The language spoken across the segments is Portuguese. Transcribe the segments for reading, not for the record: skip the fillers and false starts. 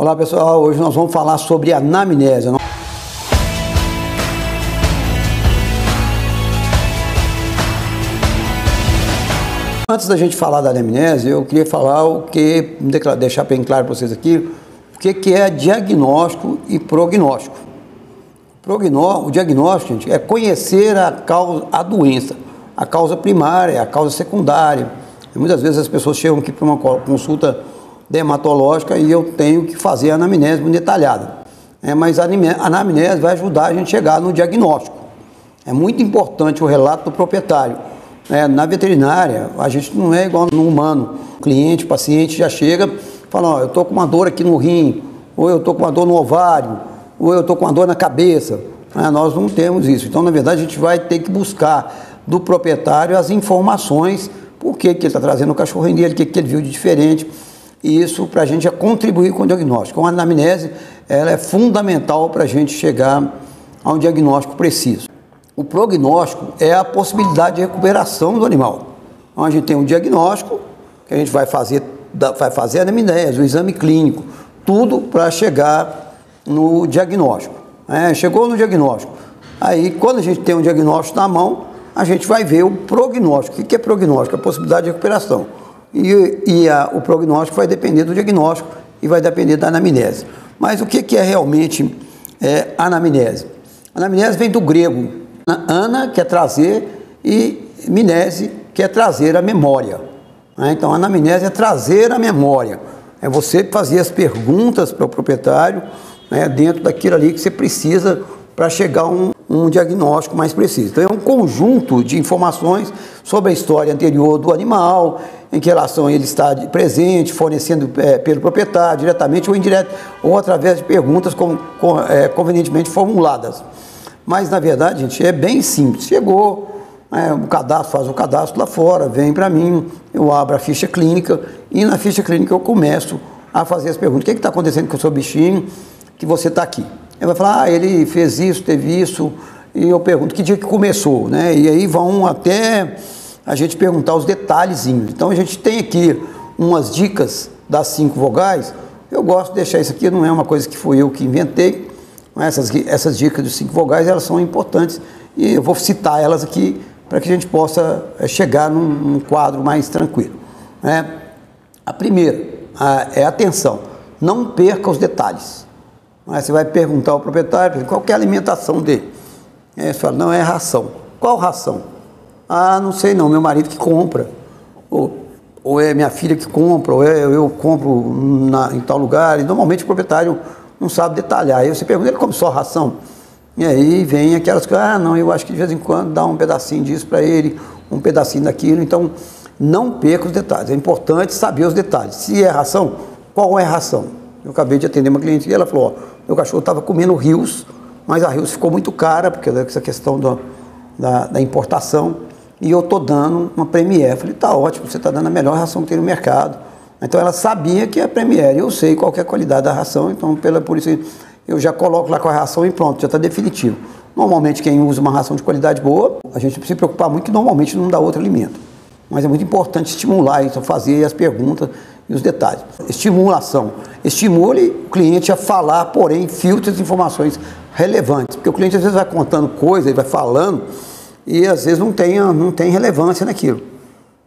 Olá pessoal, hoje nós vamos falar sobre anamnese. Antes da gente falar da anamnese, eu queria falar deixar bem claro para vocês aqui, o que é diagnóstico e prognóstico. O diagnóstico, gente, é conhecer a doença, a causa primária, a causa secundária. E muitas vezes as pessoas chegam aqui para uma consulta dermatológica e eu tenho que fazer a anamnese muito detalhada. Mas a anamnese vai ajudar a gente a chegar no diagnóstico. É muito importante o relato do proprietário. Na veterinária, a gente não é igual no humano. O cliente, o paciente já chega e fala, eu estou com uma dor aqui no rim, ou eu estou com uma dor no ovário, ou eu estou com uma dor na cabeça. Nós não temos isso. Então, na verdade, a gente vai ter que buscar do proprietário as informações, por que ele está trazendo o cachorrinho dele, o que ele viu de diferente. E isso para a gente é contribuir com o diagnóstico. Então, a anamnese ela é fundamental para a gente chegar a um diagnóstico preciso. O prognóstico é a possibilidade de recuperação do animal. Então, a gente tem um diagnóstico, que a gente vai fazer a anamnese, o exame clínico, tudo para chegar no diagnóstico. Chegou no diagnóstico. Aí, quando a gente tem um diagnóstico na mão, a gente vai ver o prognóstico. O que é prognóstico? A possibilidade de recuperação. O prognóstico vai depender do diagnóstico e vai depender da anamnese. Mas o que é realmente anamnese? Anamnese vem do grego. Ana, que é trazer, e mnese, que é trazer a memória. Então, a anamnese é trazer a memória. É você fazer as perguntas para o proprietário, dentro daquilo ali que você precisa para chegar a um diagnóstico mais preciso. Então, é um conjunto de informações sobre a história anterior do animal, em que relação ele está presente, fornecendo pelo proprietário, diretamente ou indireto, ou através de perguntas convenientemente formuladas. Mas, na verdade, gente, é bem simples. Chegou, o cadastro, faz o cadastro lá fora, vem para mim, eu abro a ficha clínica e na ficha clínica eu começo a fazer as perguntas. O que está acontecendo com o seu bichinho que você está aqui? Ele vai falar, ele fez isso, teve isso, e eu pergunto, que dia que começou? E aí vão até a gente perguntar os detalhezinhos. Então, a gente tem aqui umas dicas das 5 vogais. Eu gosto de deixar isso aqui, não é uma coisa que fui eu que inventei. Essas dicas dos 5 vogais, elas são importantes e eu vou citar elas aqui para que a gente possa chegar num quadro mais tranquilo. A primeira é atenção, não perca os detalhes. Você vai perguntar ao proprietário qual que é a alimentação dele. Você fala, não, é ração. Qual ração? Não sei não, meu marido que compra, ou é minha filha que compra, ou eu compro em tal lugar, e normalmente o proprietário não sabe detalhar. Aí você pergunta, ele come só ração? E aí vem aquelas coisas, não, eu acho que de vez em quando dá um pedacinho disso para ele, um pedacinho daquilo. Então, não perca os detalhes. É importante saber os detalhes. Se é ração, qual é a ração? Eu acabei de atender uma cliente e ela falou, meu cachorro estava comendo Rios, mas a Rios ficou muito cara, porque essa questão da importação, e eu estou dando uma Premier. Eu falei, tá ótimo, você está dando a melhor ração que tem no mercado. Então, ela sabia que é a Premier, eu sei qual que é a qualidade da ração, então, por isso, eu já coloco lá com a ração e pronto, já está definitivo. Normalmente, quem usa uma ração de qualidade boa, a gente precisa se preocupar muito que normalmente não dá outro alimento. Mas é muito importante estimular isso, fazer as perguntas e os detalhes. Estimulação. Estimule o cliente a falar, porém, filtre as informações relevantes, porque o cliente às vezes vai contando coisas, ele vai falando, e às vezes não tem relevância naquilo.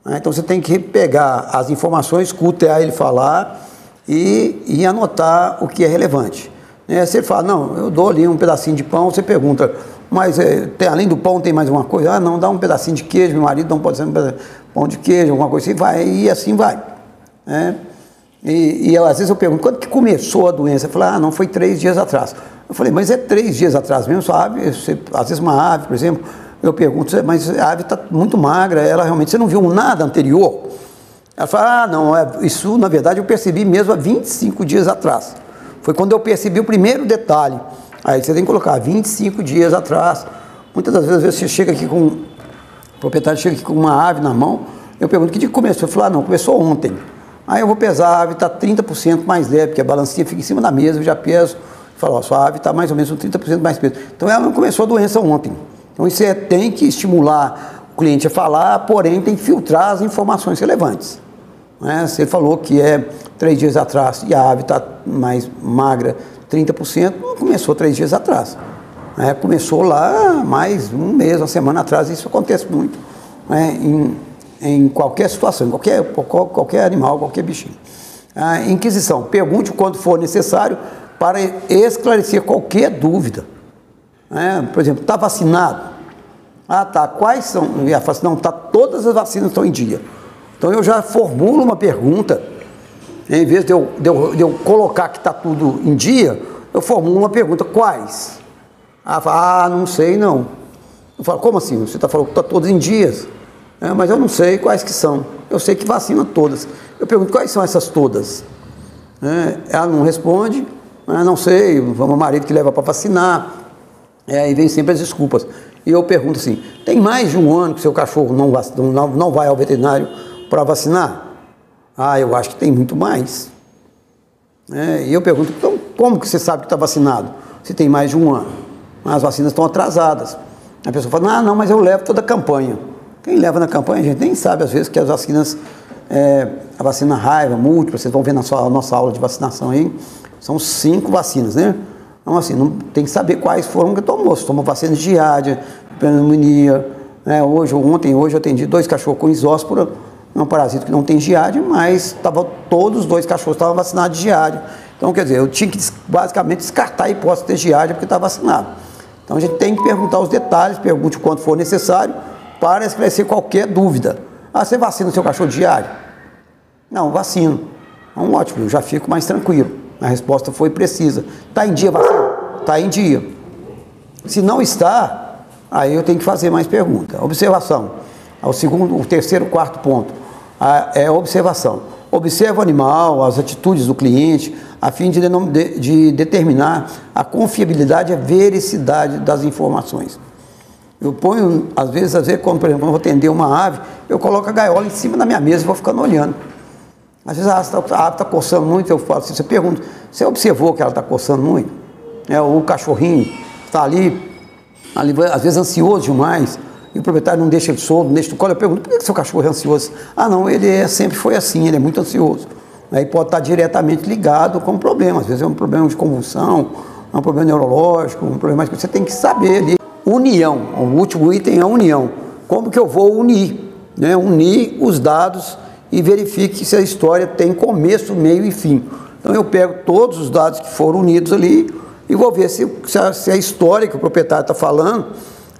Então você tem que pegar as informações, escutar ele falar e anotar o que é relevante. Se ele fala, não, eu dou ali um pedacinho de pão, você pergunta, mas além do pão tem mais uma coisa? Não, dá um pedacinho de queijo, meu marido não pode ser um pão de queijo, alguma coisa assim, e assim vai. E às vezes eu pergunto, quando que começou a doença? Eu falo, não, foi 3 dias atrás. Eu falei, mas é 3 dias atrás mesmo, sua ave, às vezes uma ave, por exemplo, eu pergunto, mas a ave está muito magra, ela realmente, você não viu nada anterior? Ela fala, não, isso na verdade eu percebi mesmo há 25 dias atrás. Foi quando eu percebi o primeiro detalhe. Aí você tem que colocar 25 dias atrás. Muitas das vezes você chega aqui o proprietário chega aqui com uma ave na mão, eu pergunto, que dia começou? Eu falo, não, começou ontem. Aí eu vou pesar, a ave está 30% mais leve, porque a balancinha fica em cima da mesa, eu já peso, falo, sua ave está mais ou menos 30% mais peso. Então ela não começou a doença ontem. Então, você tem que estimular o cliente a falar, porém, tem que filtrar as informações relevantes. né? Você falou que 3 dias atrás e a ave está mais magra, 30%, não começou 3 dias atrás. Né? Começou lá mais um mês, uma semana atrás, isso acontece muito, né? Em qualquer situação, qualquer animal, qualquer bichinho. A Inquisição, pergunte quando for necessário para esclarecer qualquer dúvida. Por exemplo, está vacinado? Ah, tá. Quais são? E ela fala assim, não, tá, todas as vacinas estão em dia. Então eu já formulo uma pergunta, em vez de eu colocar que está tudo em dia, eu formulo uma pergunta, quais? Ela fala, não sei não. Eu falo, como assim? Você está falando que está todos em dias? Mas eu não sei quais que são. Eu sei que vacina todas. Eu pergunto, quais são essas todas? Ela não responde, não sei, o meu marido que leva para vacinar. Aí vem sempre as desculpas. E eu pergunto assim, tem mais de um ano que seu cachorro não vai ao veterinário para vacinar? Ah, eu acho que tem muito mais. E eu pergunto, então como que você sabe que está vacinado? Se tem mais de um ano. As vacinas estão atrasadas. A pessoa fala, não, mas eu levo toda a campanha. Quem leva na campanha, a gente nem sabe às vezes que as vacinas, a vacina raiva, múltipla, vocês vão ver na nossa aula de vacinação aí, são 5 vacinas, né? Então assim, não, tem que saber quais foram que tomou. Se tomou vacina de giardia, pneumonia, hoje eu atendi 2 cachorros com isóspora, um parasita que não tem giardia, mas todos os 2 cachorros estavam vacinados de giardia. Então, quer dizer, eu tinha que basicamente descartar a hipótese de ter giardia porque estava vacinado. Então a gente tem que perguntar os detalhes, pergunte o quanto for necessário, para esclarecer qualquer dúvida. Ah, você vacina o seu cachorro diário? Não, vacino. Então, ótimo, eu já fico mais tranquilo. A resposta foi precisa. Está em dia a vacina? Está em dia. Se não está, aí eu tenho que fazer mais perguntas. Observação. O terceiro, quarto ponto é a observação. Observa o animal, as atitudes do cliente, a fim de determinar a confiabilidade e a veracidade das informações. Eu ponho, às vezes, quando, por exemplo, eu vou atender uma ave, eu coloco a gaiola em cima da minha mesa e vou ficando olhando. Às vezes a ave está coçando muito, eu falo assim, você pergunta, você observou que ela está coçando muito? O cachorrinho está ali, às vezes ansioso demais, e o proprietário não deixa ele solto, não deixa ele colo. Eu pergunto, por que seu cachorro é ansioso? Ah, não, ele sempre foi assim, ele é muito ansioso. Aí pode estar diretamente ligado com um problema, às vezes é um problema de convulsão, é um problema neurológico, um problema que você tem que saber ali. União, o último item é a união. Como que eu vou unir? Unir os dados e verifique se a história tem começo, meio e fim. Então eu pego todos os dados que foram unidos ali e vou ver se a história que o proprietário está falando,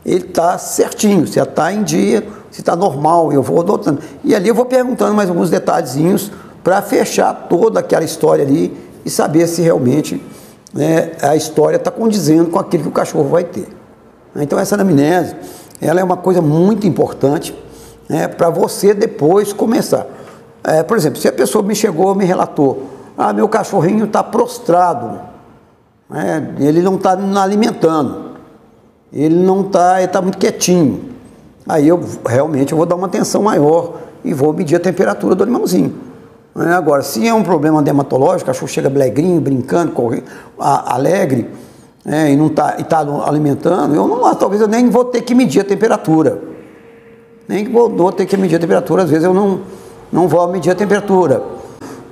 ele está certinho, se está em dia, se está normal, eu vou adotando. E ali eu vou perguntando mais alguns detalhezinhos para fechar toda aquela história ali e saber se realmente a história está condizendo com aquilo que o cachorro vai ter. Então essa anamnese, ela é uma coisa muito importante, para você depois começar. Por exemplo, se a pessoa me relatou, meu cachorrinho está prostrado, ele não está alimentando, ele está muito quietinho. Aí eu realmente vou dar uma atenção maior e vou medir a temperatura do animalzinho. Agora, se é um problema dermatológico, o cachorro chega alegrinho, brincando, correndo, alegre, e não está alimentando, talvez eu nem vou ter que medir a temperatura. Vou ter que medir a temperatura, às vezes eu não vou medir a temperatura.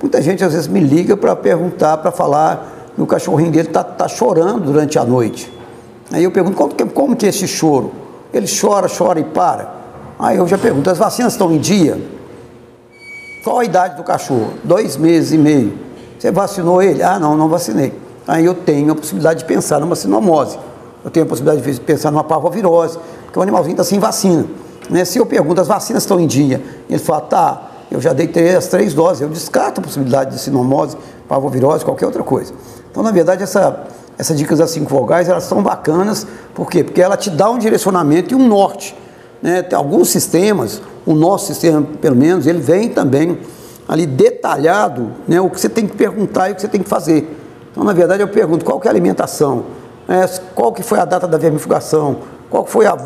Muita gente às vezes me liga para perguntar, para falar que o cachorrinho dele está chorando durante a noite. Aí eu pergunto, como que é esse choro? Ele chora e para. Aí eu já pergunto, as vacinas estão em dia? Qual a idade do cachorro? 2 meses e meio. Você vacinou ele? Ah, não vacinei. Aí eu tenho a possibilidade de pensar numa sinomose. Eu tenho a possibilidade de pensar numa parvovirose, porque o animalzinho está sem vacina. Se eu pergunto, as vacinas estão em dia? Ele fala, tá, eu já dei as 3 doses, eu descarto a possibilidade de sinomose, parvovirose, qualquer outra coisa. Então, na verdade, essas dicas das 5 vogais, elas são bacanas. Por quê? Porque ela te dá um direcionamento e um norte. Tem alguns sistemas, o nosso sistema, pelo menos, ele vem também ali detalhado, o que você tem que perguntar e o que você tem que fazer. Então, na verdade, eu pergunto, qual que é a alimentação? Qual que foi a data da vermifugação? Qual foi a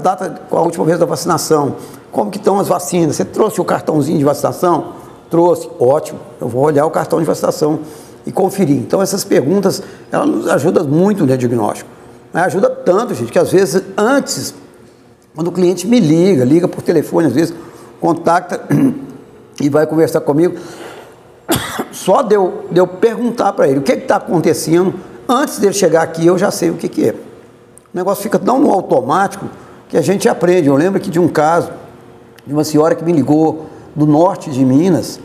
última vez da vacinação? Como que estão as vacinas? Você trouxe o cartãozinho de vacinação? Trouxe, ótimo, eu vou olhar o cartão de vacinação e conferir. Então essas perguntas, elas nos ajudam muito no diagnóstico. Ajuda tanto, gente, que às vezes antes, quando o cliente me liga por telefone, às vezes contacta e vai conversar comigo, Só de eu perguntar para ele o que está acontecendo, antes dele chegar aqui eu já sei o que é. O negócio fica tão no automático que a gente aprende. Eu lembro aqui de um caso de uma senhora que me ligou do norte de Minas,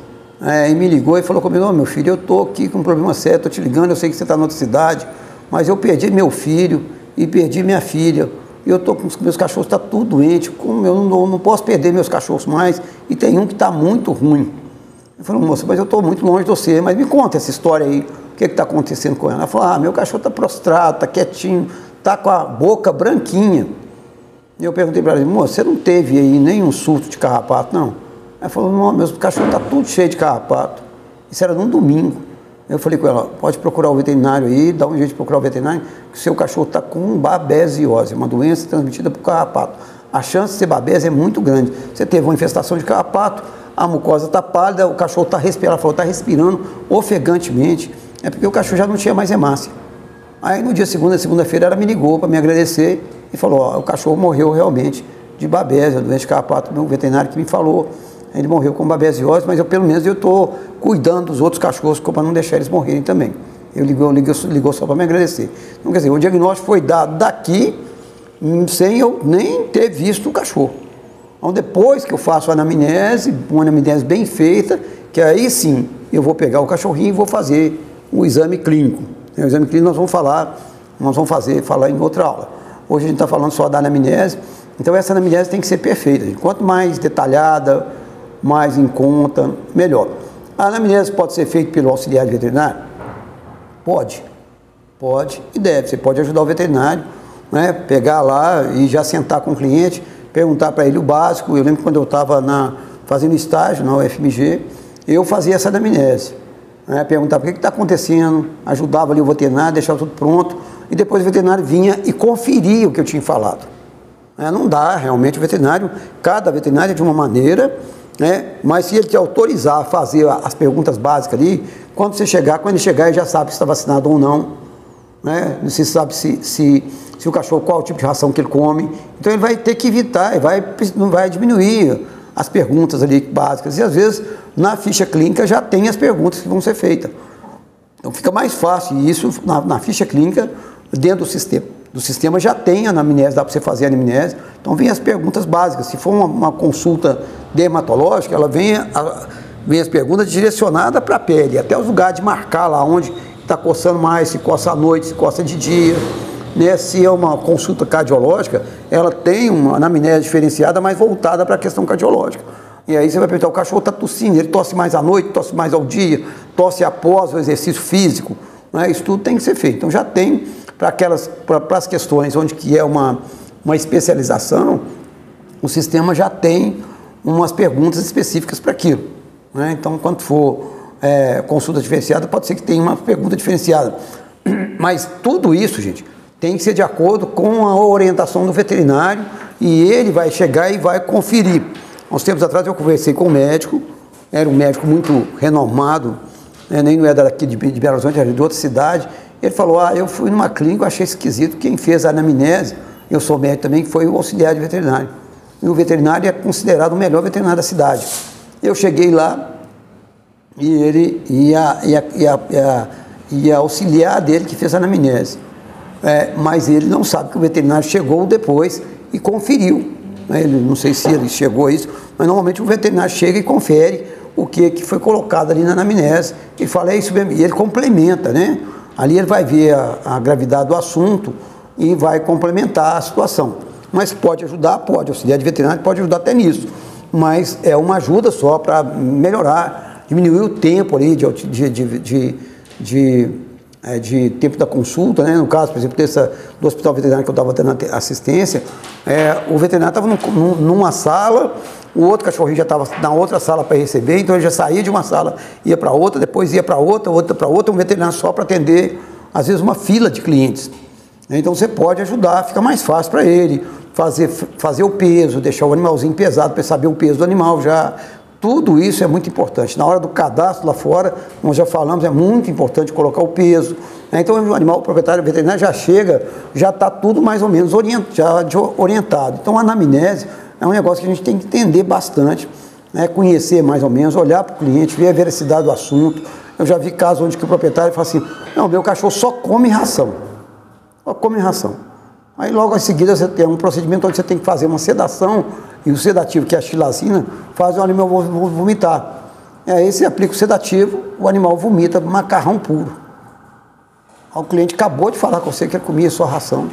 e me ligou e falou comigo: "Ô, meu filho, eu estou aqui com um problema sério, estou te ligando, eu sei que você está em outra cidade, mas eu perdi meu filho e perdi minha filha, e eu estou com os meus cachorros, está tudo doente, como eu não posso perder meus cachorros mais, e tem um que está muito ruim." Eu falei: "Moça, mas eu estou muito longe de você, mas me conta essa história aí, o que está acontecendo com ela?" Ela falou: "Meu cachorro está prostrado, está quietinho, está com a boca branquinha." E eu perguntei para ela: "Moça, você não teve aí nenhum surto de carrapato, não?" Ela falou: "Não, meu cachorro está tudo cheio de carrapato." Isso era num domingo. Eu falei com ela: "Pode procurar o veterinário aí, dá um jeito de procurar o veterinário, que o seu cachorro está com babesiose, uma doença transmitida por carrapato. A chance de ser babese é muito grande. Você teve uma infestação de carrapato, a mucosa está pálida, o cachorro está respirando." Ela falou: "Está respirando ofegantemente." É porque o cachorro já não tinha mais hemácia. Aí no dia segunda-feira, ela me ligou para me agradecer e falou: "O cachorro morreu realmente de babese, a doença de carrapato." Meu veterinário que me falou, ele morreu com babesiose, mas pelo menos eu estou cuidando dos outros cachorros para não deixar eles morrerem também. Ligou só para me agradecer. Então, quer dizer, o diagnóstico foi dado daqui, sem eu nem ter visto o cachorro. Então, depois que eu faço a anamnese, uma anamnese bem feita, que aí sim eu vou pegar o cachorrinho e vou fazer o exame clínico. O exame clínico nós vamos falar em outra aula. Hoje a gente está falando só da anamnese, então essa anamnese tem que ser perfeita. Quanto mais detalhada, mais em conta, melhor. A anamnese pode ser feita pelo auxiliar de veterinário? Pode e deve. Você pode ajudar o veterinário, né? Pegar lá e já sentar com o cliente, perguntar para ele o básico. Eu lembro que quando eu estava fazendo estágio na UFMG, eu fazia essa anamnese, né? Perguntava o que está acontecendo, ajudava ali o veterinário, deixava tudo pronto, e depois o veterinário vinha e conferia o que eu tinha falado. Não dá, realmente, o veterinário, cada veterinário é de uma maneira, né? Mas se ele te autorizar a fazer as perguntas básicas ali, quando ele chegar, ele já sabe se está vacinado ou não, né? Você sabe se o cachorro, qual o tipo de ração que ele come. Então ele vai ter que evitar, não vai diminuir as perguntas ali básicas. E às vezes na ficha clínica já tem as perguntas que vão ser feitas. Então fica mais fácil, e isso na ficha clínica, dentro do sistema já tem a anamnese, dá para você fazer a anamnese. Então vem as perguntas básicas. Se for uma consulta dermatológica, ela vem as perguntas direcionadas para a pele, até os lugares de marcar lá onde está coçando mais, se coça à noite, se coça de dia, né? Se é uma consulta cardiológica, ela tem uma anamnese diferenciada, mais voltada para a questão cardiológica. E aí você vai perguntar: o cachorro está tossindo, ele tosse mais à noite, tosse mais ao dia, tosse após o exercício físico, né? Isso tudo tem que ser feito. Então já tem para as questões onde que é uma especialização, o sistema já tem umas perguntas específicas para aquilo, né? Então, quando for consulta diferenciada, pode ser que tenha uma pergunta diferenciada. Mas tudo isso, gente, tem que ser de acordo com a orientação do veterinário, e ele vai chegar e vai conferir. Há uns tempos atrás eu conversei com um médico, era um médico muito renomado, né? Nem não era daqui de Belo Horizonte, era de outra cidade. Ele falou: eu fui numa clínica, achei esquisito, quem fez a anamnese, eu sou médico também, foi o auxiliar de veterinário. E o veterinário é considerado o melhor veterinário da cidade. Eu cheguei lá e ele e a auxiliar dele que fez a anamnese. Mas ele não sabe que o veterinário chegou depois e conferiu. Ele, não sei se ele chegou a isso, mas normalmente o veterinário chega e confere o que foi colocado ali na anamnese e fala: "É isso mesmo", e ele complementa, né? Ali ele vai ver a gravidade do assunto e vai complementar a situação. Mas pode ajudar, pode, auxiliar de veterinário pode ajudar até nisso, mas é uma ajuda só para melhorar, diminuir o tempo ali de tempo da consulta, né? No caso, por exemplo, do hospital veterinário que eu estava dando assistência, o veterinário estava numa sala, o outro cachorrinho já estava na outra sala para receber, então ele já saía de uma sala, ia para outra, depois ia para outra, um veterinário só para atender, às vezes, uma fila de clientes. Então você pode ajudar, fica mais fácil para ele fazer o peso, deixar o animalzinho pesado para saber o peso do animal já. Tudo isso é muito importante. Na hora do cadastro lá fora, nós já falamos, é muito importante colocar o peso. Então o animal, o proprietário veterinário já chega, já está tudo mais ou menos orientado. Então a anamnese é um negócio que a gente tem que entender bastante. né, conhecer mais ou menos, olhar para o cliente, ver a veracidade do assunto. Eu já vi casos onde que o proprietário fala assim, não, meu cachorro só come ração. Só come ração. Aí logo em seguida você tem um procedimento onde você tem que fazer uma sedação, e o sedativo, que é a xilazina, faz o animal vomitar. E aí você aplica o sedativo, o animal vomita macarrão puro. Aí o cliente acabou de falar com você que ele comia sua ração.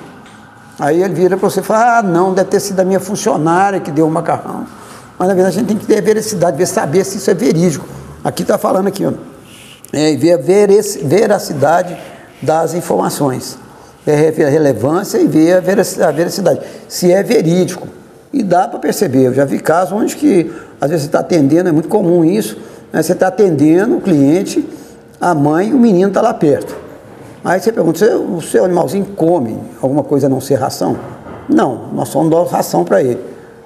Aí ele vira para você e fala, ah, não, deve ter sido a minha funcionária que deu o macarrão. Mas na verdade a gente tem que ter a veracidade, saber se isso é verídico. Aqui está falando aqui, ó, ver a veracidade das informações. Ver a relevância e ver a veracidade. Se é verídico. E dá para perceber. Eu já vi casos onde que, às vezes você está atendendo, é muito comum isso, né? Você está atendendo o cliente, a mãe e o menino está lá perto. Aí você pergunta, o seu animalzinho come alguma coisa a não ser ração? Não, nós só damos ração para ele.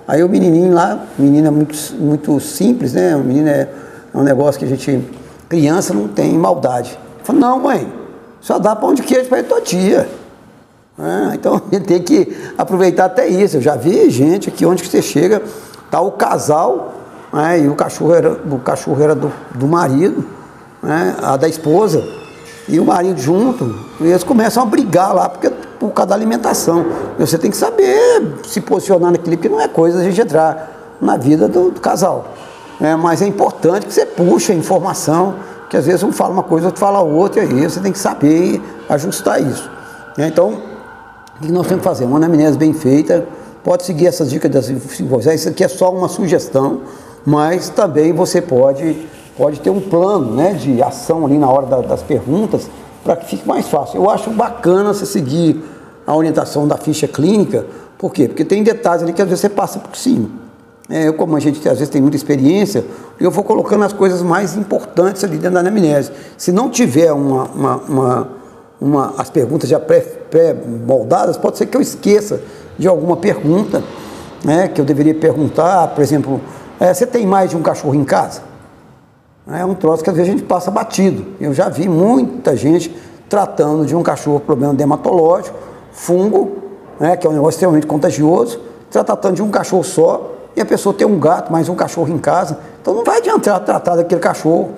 Aí o menininho lá, o menino é muito simples, né? O menino é um negócio que a gente, criança não tem maldade. Fala, não, mãe, só dá pão de queijo para ele todo dia. Então ele tem que aproveitar até isso. Eu já vi gente aqui onde que você chega, tá o casal, né, e o cachorro era do marido, né, a da esposa, e o marido junto, e eles começam a brigar lá por causa da alimentação. E você tem que saber se posicionar naquilo, porque não é coisa a gente entrar na vida do casal. Mas é importante que você puxe a informação, que às vezes um fala uma coisa, outro fala outra, e aí você tem que saber ajustar isso. Então, o que nós temos que fazer? Uma anamnese bem feita, pode seguir essas dicas das informações, isso aqui é só uma sugestão, mas também você pode ter um plano, né, de ação ali na hora das perguntas, para que fique mais fácil. Eu acho bacana você seguir a orientação da ficha clínica, por quê? Porque tem detalhes ali que às vezes você passa por cima. Eu, como a gente às vezes tem muita experiência, eu vou colocando as coisas mais importantes ali dentro da anamnese. Se não tiver as perguntas já pré-moldadas, pode ser que eu esqueça de alguma pergunta, né, que eu deveria perguntar, por exemplo, você tem mais de um cachorro em casa? É um troço que às vezes a gente passa batido. Eu já vi muita gente tratando de um cachorro com problema dermatológico, fungo, né, que é um negócio extremamente contagioso, tratando de um cachorro só, e a pessoa tem um gato, mais um cachorro em casa. Então não vai adiantar tratar daquele cachorro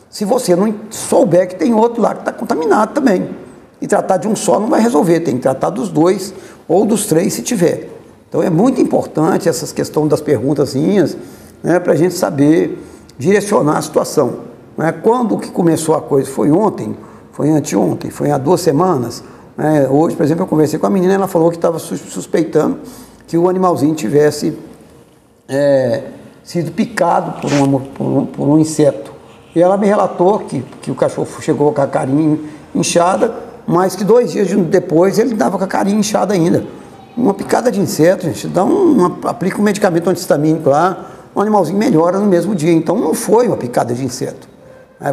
se você não souber que tem outro lá que está contaminado também. E tratar de um só não vai resolver, tem que tratar dos dois ou dos três se tiver. Então é muito importante essas questões das perguntazinhas, né, para a gente saber direcionar a situação. Né? Quando que começou a coisa? Foi ontem? Foi anteontem? Foi há 2 semanas? Hoje, por exemplo, eu conversei com a menina, ela falou que estava suspeitando que o animalzinho tivesse sido picado por um inseto. E ela me relatou que o cachorro chegou com a carinha inchada, mas que 2 dias depois ele estava com a carinha inchada ainda. Uma picada de inseto, gente, aplica um medicamento antistamínico lá, o animalzinho melhora no mesmo dia. Então não foi uma picada de inseto,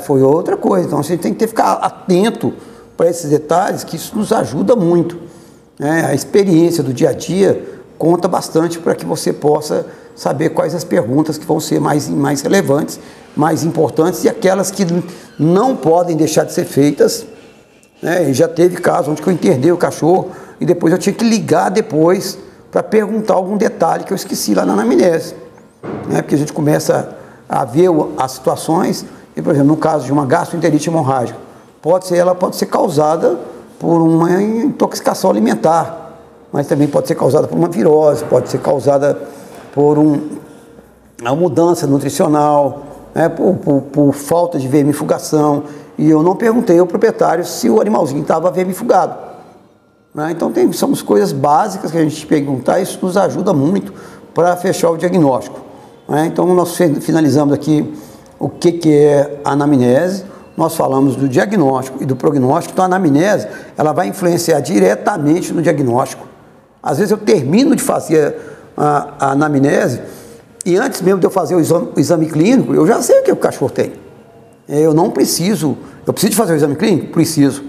foi outra coisa. Então a gente tem que ficar atento para esses detalhes, que isso nos ajuda muito. A experiência do dia a dia conta bastante para que você possa saber quais as perguntas que vão ser mais relevantes, mais importantes, e aquelas que não podem deixar de ser feitas. E já teve caso onde eu internei o cachorro e depois eu tinha que ligar depois para perguntar algum detalhe que eu esqueci lá na anamnese. Porque a gente começa a ver as situações, e, por exemplo, no caso de uma gastroenterite hemorrágica, ela pode ser causada por uma intoxicação alimentar, mas também pode ser causada por uma virose, pode ser causada por uma mudança nutricional, por falta de vermifugação. E eu não perguntei ao proprietário se o animalzinho estava vermifugado. Então são coisas básicas que a gente perguntar, isso nos ajuda muito para fechar o diagnóstico. Então nós finalizamos aqui o que é a anamnese, nós falamos do diagnóstico e do prognóstico. Então a anamnese, ela vai influenciar diretamente no diagnóstico. Às vezes eu termino de fazer a anamnese e antes mesmo de eu fazer o exame clínico, eu já sei o que o cachorro tem. Eu preciso de fazer o exame clínico? Preciso.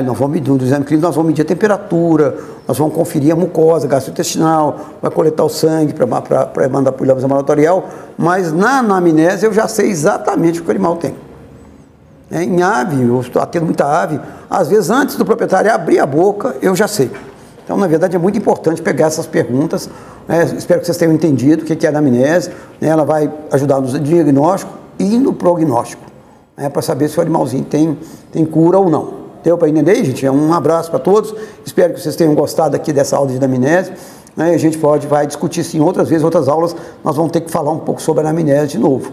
No exame clínico nós vamos medir a temperatura, nós vamos conferir a mucosa gastrointestinal, vai coletar o sangue para mandar para o exame laboratorial, mas na anamnese eu já sei exatamente o que o animal tem. Em ave, eu estou atendo muita ave, às vezes antes do proprietário abrir a boca, eu já sei. Então, na verdade, é muito importante pegar essas perguntas, né? Espero que vocês tenham entendido o que é a anamnese, né? Ela vai ajudar no diagnóstico e no prognóstico, né? Para saber se o animalzinho tem cura ou não. Deu para entender, gente? Um abraço para todos, espero que vocês tenham gostado aqui dessa aula de anamnese, né? A gente vai discutir sim outras vezes, outras aulas, nós vamos ter que falar um pouco sobre a anamnese de novo.